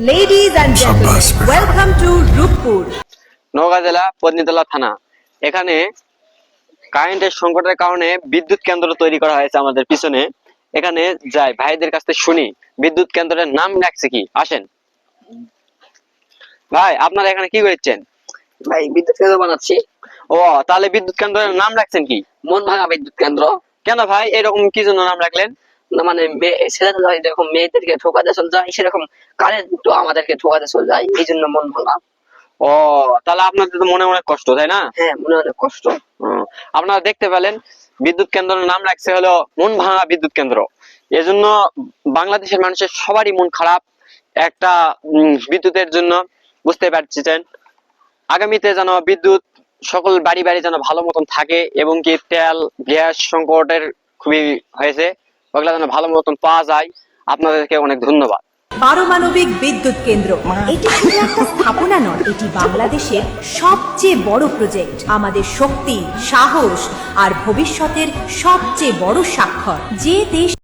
Ladies and gentlemen, welcome to Rupur. Naogaon জেলা পত্নীতলা থানা। এখানে কারেন্টের সংকটের কারণে বিদ্যুৎ কেন্দ্র তৈরি করা হয়েছে আমাদের পিছনে। এখানে যাই ভাইদের কাছ থেকে শুনি বিদ্যুৎ কেন্দ্রের নাম রাখছে কি। আসেন ভাই, আপনারা এখানে কি করছেন? ভাই বিদ্যুৎ কেন্দ্র বানাচ্ছি। ও, তাহলে বিদ্যুৎ কেন্দ্রের নাম রাখছেন কি? মন ভাঙা বিদ্যুৎ কেন্দ্র। কেন ভাই এরকম কি জন্য নাম রাখলেন? না মানে ছেলেরা যেরকম মেয়েদেরকে ঠোকাতে চলে যায়, সেরকম কারেন্ট আমাদেরকে ঠোকাতে চলে যায়, এই জন্য মন ভাঙা। ও, তাহলে আপনাদের তো মনে অনেক কষ্ট, তাই না? হ্যাঁ, মনে অনেক কষ্ট। আপনারা দেখতে পেলেন বিদ্যুৎ কেন্দ্রের নাম রাখছে হলো মন ভাঙা বিদ্যুৎ কেন্দ্র। এজন্য বাংলাদেশের মানুষের সবারই মন খারাপ একটা বিদ্যুতের জন্য, বুঝতে পারছেন। আগামীতে যেন বিদ্যুৎ সকল বাড়ি বাড়ি যেন ভালো মতন থাকে, এবং কি তেল গ্যাস সংকটের খুবই হয়েছে, ওগুলা যেন ভালো মতন পাওয়া যায়। আপনাদেরকে অনেক ধন্যবাদ। পারমাণবিক বিদ্যুৎ কেন্দ্র এটি শুধু একটা স্থাপনা নয়, এটি বাংলাদেশের সবচেয়ে বড় প্রজেক্ট। আমাদের শক্তি, সাহস আর ভবিষ্যতের সবচেয়ে বড় স্বাক্ষর। যে দেশ